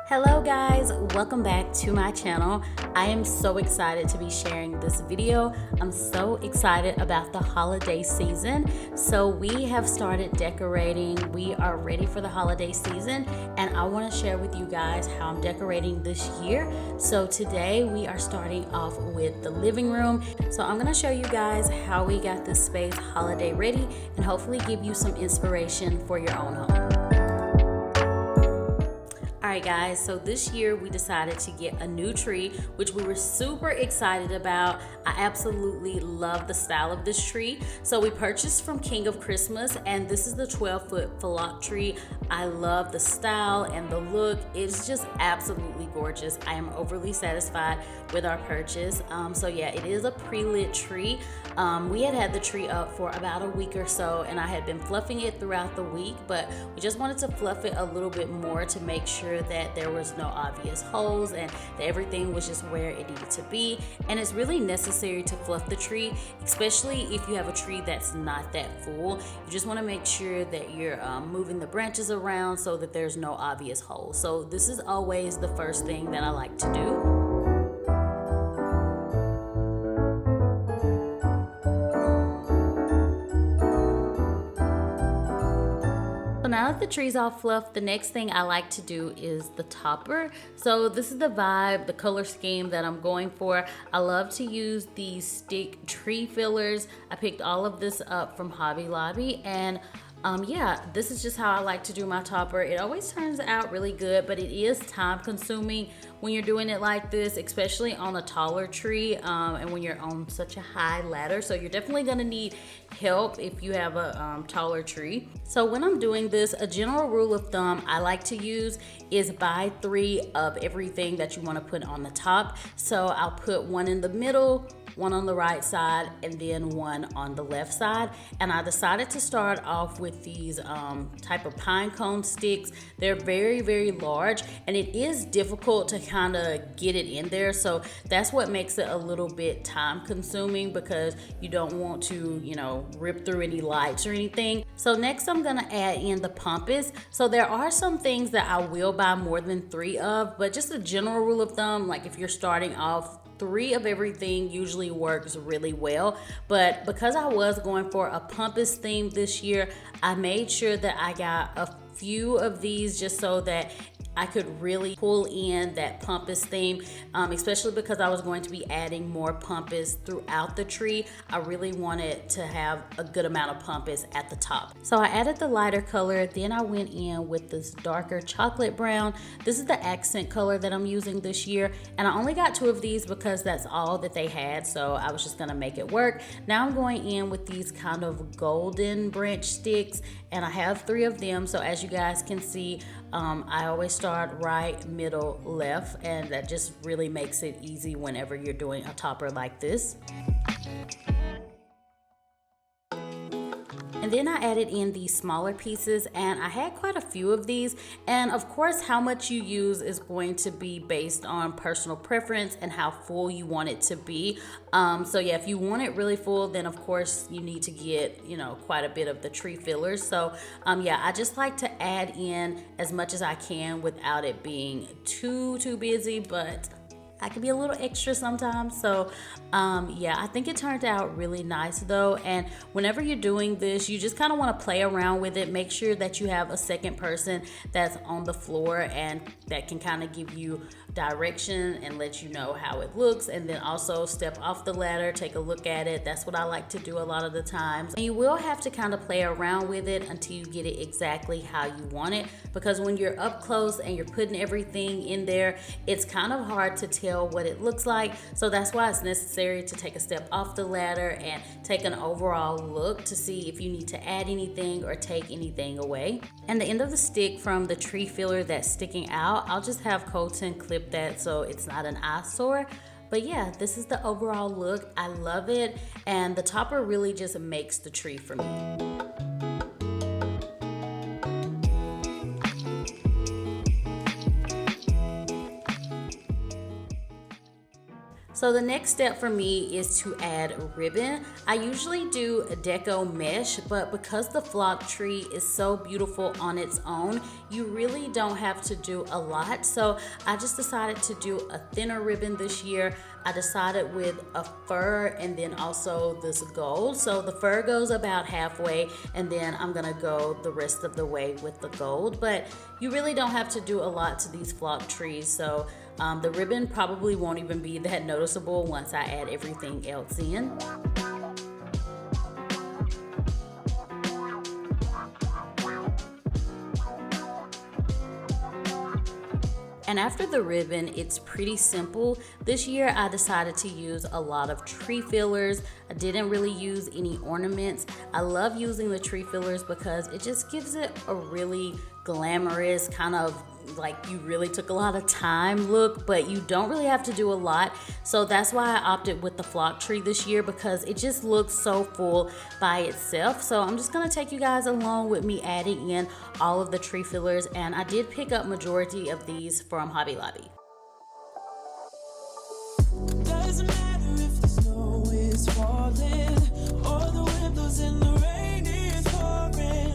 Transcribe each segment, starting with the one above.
Hello guys, welcome back to my channel. I am so excited to be sharing this video. I'm so excited about the holiday season. So we have started decorating. We are ready for the holiday season and I want to share with you guys how I'm decorating this year. So today we are starting off with the living room. So I'm going to show you guys how we got this space holiday ready and hopefully give you some inspiration for your own home. Alright guys, so this year we decided to get a new tree, which we were super excited about. I absolutely love the style of this tree. So we purchased from King of Christmas and this is the 12-foot phlox tree. I love the style and the look. It's just absolutely gorgeous. I am overly satisfied with our purchase. So yeah, it is a pre-lit tree. We had the tree up for about a week or so and I had been fluffing it throughout the week, but we just wanted to fluff it a little bit more to make sure that there was no obvious holes and that everything was just where it needed to be. And it's really necessary to fluff the tree, especially if you have a tree that's not that full. You just want to make sure that you're moving the branches around so that there's no obvious holes. So this is always the first thing that I like to do. Now that the tree's all fluffed, the next thing I like to do is the topper. So this is the vibe, the color scheme that I'm going for. I love to use these stick tree fillers. I picked all of this up from Hobby Lobby and yeah, this is just how I like to do my topper. It always turns out really good, but it is time consuming when you're doing it like this, especially on a taller tree and when you're on such a high ladder. So you're definitely gonna need help if you have a taller tree. So when I'm doing this, a general rule of thumb I like to use is buy 3 of everything that you wanna put on the top. So I'll put one in the middle, one on the right side, and then one on the left side. And I decided to start off with these type of pine cone sticks. They're very, very large, and it is difficult to kind of get it in there. So that's what makes it a little bit time consuming because you don't want to, you know, rip through any lights or anything. So next I'm gonna add in the Pampas. So there are some things that I will buy more than 3 of, but just a general rule of thumb, like if you're starting off, 3 of everything usually works really well. But because I was going for a Pampas theme this year, I made sure that I got a few of these just so that I could really pull in that Pampas theme, especially because I was going to be adding more Pampas throughout the tree. I really wanted to have a good amount of Pampas at the top. So I added the lighter color, then I went in with this darker chocolate brown. This is the accent color that I'm using this year, and I only got 2 of these because that's all that they had, so I was just gonna make it work. Now I'm going in with these kind of golden branch sticks, and I have 3 of them, so as you guys can see, I always start right, middle, left, and that just really makes it easy whenever you're doing a topper like this. And then I added in these smaller pieces, and I had quite a few of these. And of course, how much you use is going to be based on personal preference and how full you want it to be. So yeah, if you want it really full, then of course you need to get, you know, quite a bit of the tree fillers. So yeah, I just like to add in as much as I can without it being too busy, but I can be a little extra sometimes. So yeah, I think it turned out really nice though. And whenever you're doing this, you just kind of want to play around with it. Make sure that you have a second person that's on the floor and that can kind of give you direction and let you know how it looks, and then also step off the ladder, take a look at it. That's what I like to do a lot of the times. And you will have to kind of play around with it until you get it exactly how you want it, because when you're up close and you're putting everything in there, it's kind of hard to tell what it looks like. So that's why it's necessary to take a step off the ladder and take an overall look to see if you need to add anything or take anything away. And the end of the stick from the tree filler that's sticking out, I'll just have Colton clip that so it's not an eyesore. But yeah, this is the overall look. I love it, and the topper really just makes the tree for me. So the next step for me is to add ribbon. I usually do a deco mesh, but because the flock tree is so beautiful on its own, you really don't have to do a lot. So I just decided to do a thinner ribbon this year. I decided with a fur and then also this gold. So the fur goes about halfway, and then I'm gonna go the rest of the way with the gold. But you really don't have to do a lot to these flock trees. So the ribbon probably won't even be that noticeable once I add everything else in. And after the ribbon, it's pretty simple. This year I decided to use a lot of tree fillers. I didn't really use any ornaments. I love using the tree fillers because it just gives it a really glamorous kind of like you really took a lot of time look, but you don't really have to do a lot. So that's why I opted with the flock tree this year, because it just looks so full by itself. So I'm just gonna take you guys along with me adding in all of the tree fillers, and I did pick up majority of these from Hobby Lobby. Doesn't matter if the snow is falling or the wind blows and the rain is pouring,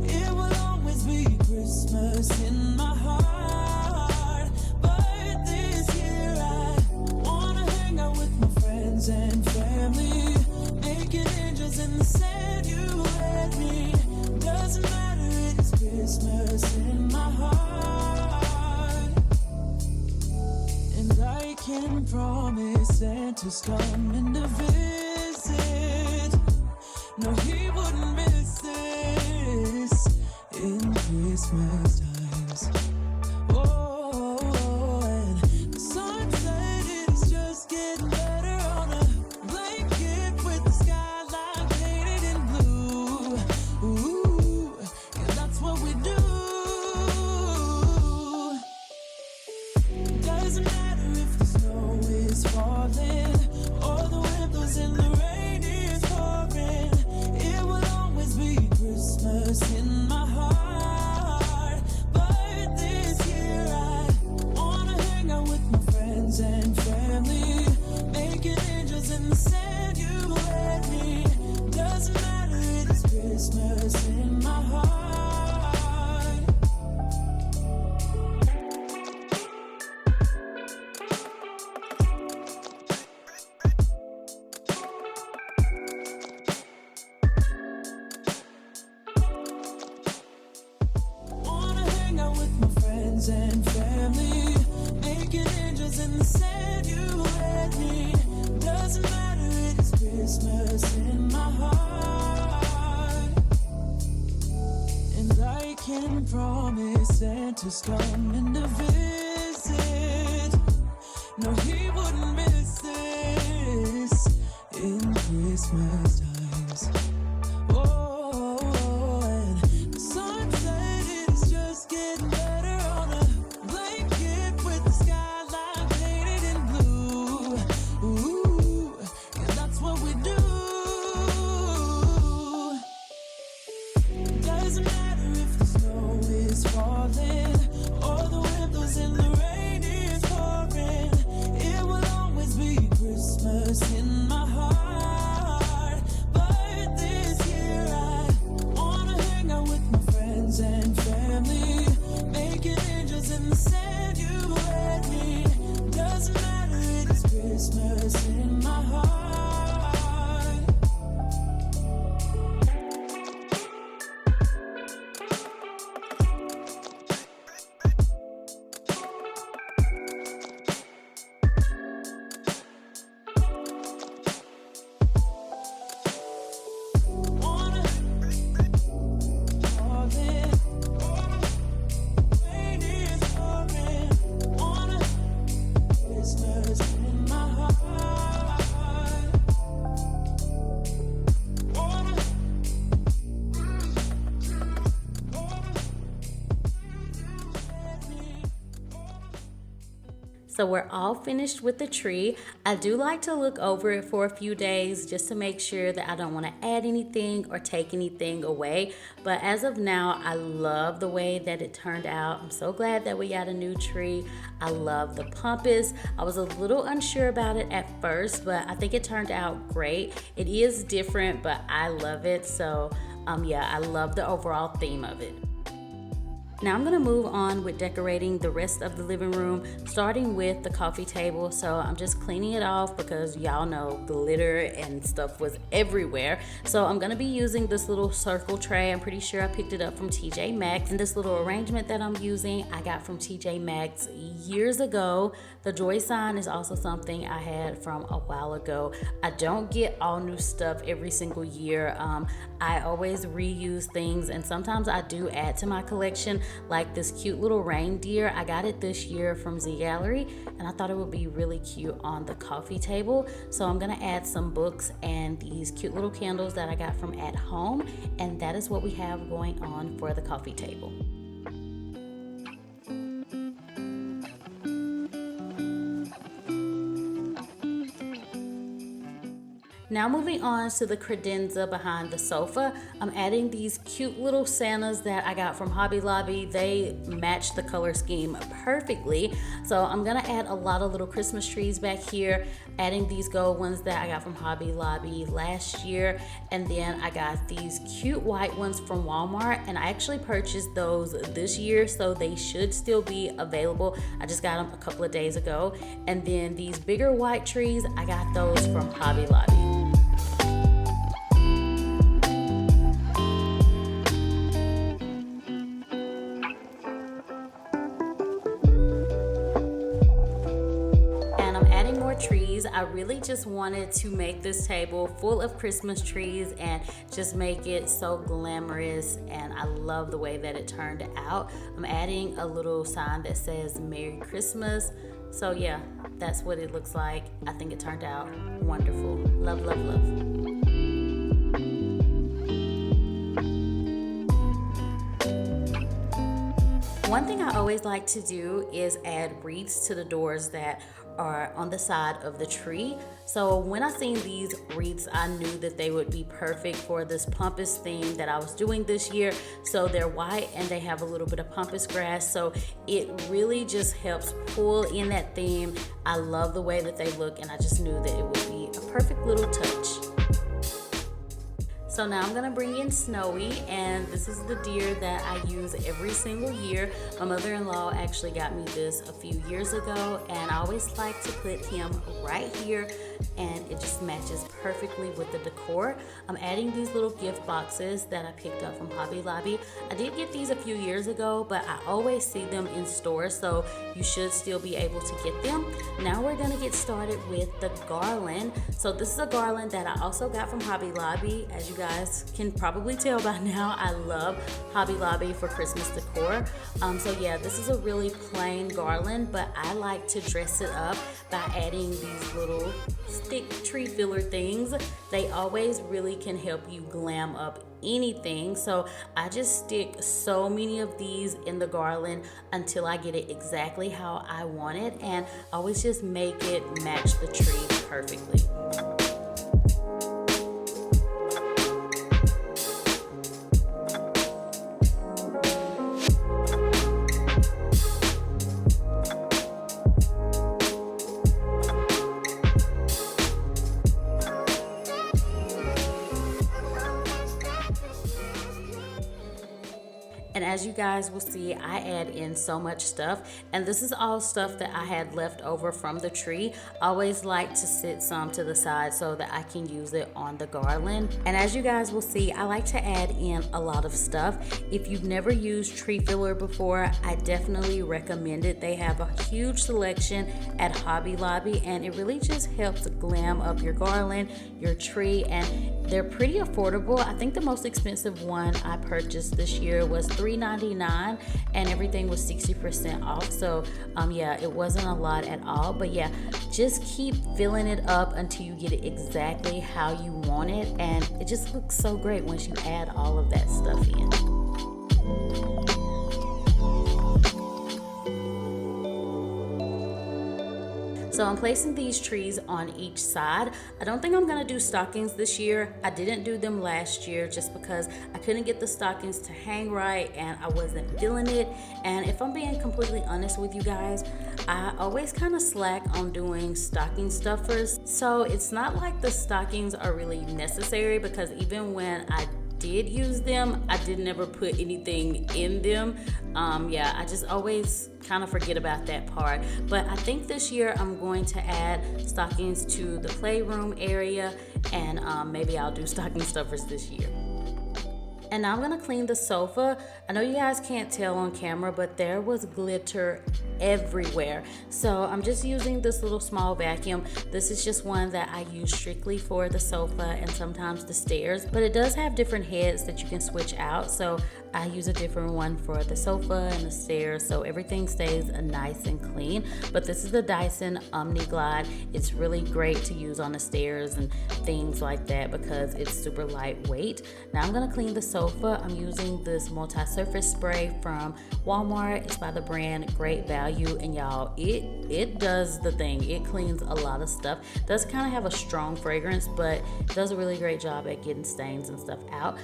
it will always be Christmas in my heart. But this year I wanna hang out with my friends and family, making angels in the sand, you and me. Doesn't matter, it's Christmas in my heart. And I can promise Santa's coming to visit. No, he wouldn't miss this in Christmas times. Oh, and the sunset is just getting better on a blanket with the skyline painted in blue. Ooh, yeah, that's what we do. Doesn't matter if the snow is falling or the wind blows and the rain is pouring, it will always be Christmas in my heart. But this year I wanna hang out with my friends and family, making angels in the sand, you and me. Doesn't matter, it's Christmas in my heart. Wanna hang out with my friends and family, making angels in the sand, you and me. Doesn't matter, it's Christmas in my heart. And I can promise Santa's coming to visit. No, he wouldn't miss this in Christmas times. Oh, and the sunset is just getting better on a blanket with the skyline painted in blue. Ooh, yeah, that's what we do. Doesn't matter if the snow is falling or the wind blows in So we're all finished with the tree. I do like to look over it for a few days just to make sure that I don't want to add anything or take anything away. But as of now, I love the way that it turned out. I'm so glad that we got a new tree. I love the Pampas. I was a little unsure about it at first, but I think it turned out great. It is different, but I love it. So yeah, I love the overall theme of it. Now I'm gonna move on with decorating the rest of the living room, starting with the coffee table. So I'm just cleaning it off because y'all know glitter and stuff was everywhere. So I'm gonna be using this little circle tray. I'm pretty sure I picked it up from TJ Maxx. And this little arrangement that I'm using, I got from TJ Maxx years ago. The joy sign is also something I had from a while ago. I don't get all new stuff every single year. I always reuse things, and sometimes I do add to my collection, like this cute little reindeer. I got it this year from Z Gallery, and I thought it would be really cute on the coffee table. So I'm gonna add some books and these cute little candles that I got from at home, and that is what we have going on for the coffee table. Now moving on to the credenza behind the sofa, I'm adding these cute little Santas that I got from Hobby Lobby. They match the color scheme perfectly. So I'm gonna add a lot of little Christmas trees back here, adding these gold ones that I got from Hobby Lobby last year. And then I got these cute white ones from Walmart, and I actually purchased those this year, so they should still be available. I just got them a couple of days ago. And then these bigger white trees, I got those from Hobby Lobby. Trees. I really just wanted to make this table full of Christmas trees and just make it so glamorous, and I love the way that it turned out. I'm adding a little sign that says Merry Christmas. So yeah, that's what it looks like. I think it turned out wonderful. Love, love, love. One thing I always like to do is add wreaths to the doors that are on the side of the tree. So when I seen these wreaths, I knew that they would be perfect for this Pampas theme that I was doing this year. So they're white and they have a little bit of Pampas grass, so it really just helps pull in that theme. I love the way that they look, and I just knew that it would be a perfect little touch. So now I'm gonna bring in Snowy, and this is the deer that I use every single year. My mother-in-law actually got me this a few years ago, and I always like to put him right here, and it just matches perfectly with the decor. I'm adding these little gift boxes that I picked up from Hobby Lobby. I did get these a few years ago, but I always see them in stores, so you should still be able to get them. Now we're gonna get started with the garland. So this is a garland that I also got from Hobby Lobby. As you guys can probably tell by now, I love Hobby Lobby for Christmas decor. So yeah, this is a really plain garland, but I like to dress it up by adding these little stick tree filler things. They always really can help you glam up anything. So I just stick so many of these in the garland until I get it exactly how I want it, and I always just make it match the tree perfectly. And as you guys will see, I add in so much stuff, and this is all stuff that I had left over from the tree. I always like to sit some to the side so that I can use it on the garland. And as you guys will see, I like to add in a lot of stuff. If you've never used tree filler before, I definitely recommend it. They have a huge selection at Hobby Lobby, and it really just helps glam up your garland, your tree, and they're pretty affordable. I think the most expensive one I purchased this year was $3.99, and everything was 60% off. So yeah, it wasn't a lot at all, but yeah, just keep filling it up until you get it exactly how you want it, and it just looks so great once you add all of that stuff in. So I'm placing these trees on each side. I don't think I'm gonna do stockings this year. I didn't do them last year just because I couldn't get the stockings to hang right and I wasn't feeling it. And if I'm being completely honest with you guys, I always kind of slack on doing stocking stuffers. So it's not like the stockings are really necessary, because even when I did use them, I did never put anything in them. Yeah, I just always kind of forget about that part. But I think this year I'm going to add stockings to the playroom area, and maybe I'll do stocking stuffers this year. And now I'm gonna clean the sofa. I know you guys can't tell on camera, but there was glitter everywhere. So I'm just using this little small vacuum. This is just one that I use strictly for the sofa and sometimes the stairs, but it does have different heads that you can switch out. So I use a different one for the sofa and the stairs, so everything stays nice and clean. But this is the Dyson OmniGlide. It's really great to use on the stairs and things like that because it's super lightweight. Now I'm gonna clean the sofa. I'm using this multi-surface spray from Walmart. It's by the brand Great Value, and y'all, it does the thing. It cleans a lot of stuff. It does kind of have a strong fragrance, but it does a really great job at getting stains and stuff out.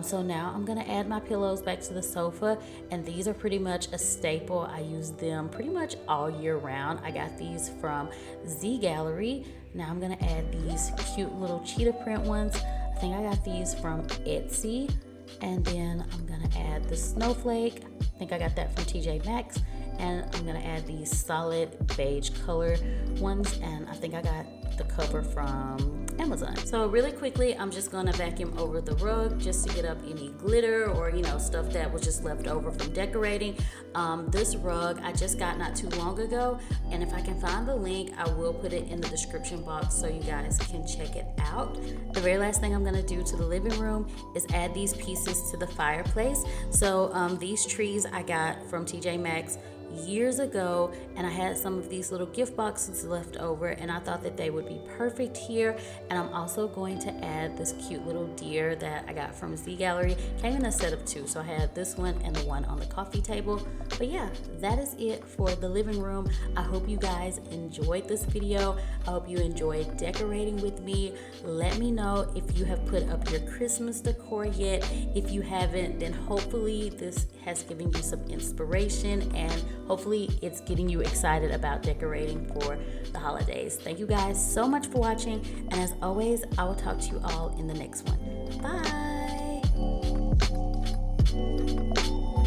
So now I'm gonna add my pillows back to the sofa, and these are pretty much a staple. I use them pretty much all year round. I got these from Z Gallery. Now I'm gonna add these cute little cheetah print ones. I think I got these from Etsy. And then I'm gonna add the snowflake. I think I got that from TJ Maxx. And I'm gonna add these solid beige color ones, and I think I got the cover from Amazon. So really quickly, I'm just gonna vacuum over the rug just to get up any glitter or stuff that was just left over from decorating. This rug I just got not too long ago, and if I can find the link, I will put it in the description box so you guys can check it out. The very last thing I'm gonna do to the living room is add these pieces to the fireplace. So these trees I got from TJ Maxx years ago, and I had some of these little gift boxes left over, and I thought that they would be perfect here. And I'm also going to add this cute little deer that I got from Z Gallery. Came in a set of two, so I had this one and the one on the coffee table. But yeah, that is it for the living room. I hope you guys enjoyed this video. I hope you enjoyed decorating with me. Let me know if you have put up your Christmas decor yet. If you haven't, then hopefully this has given you some inspiration, and hopefully it's getting you excited about decorating for the holidays. Thank you guys so much for watching, and as always, I will talk to you all in the next one. Bye!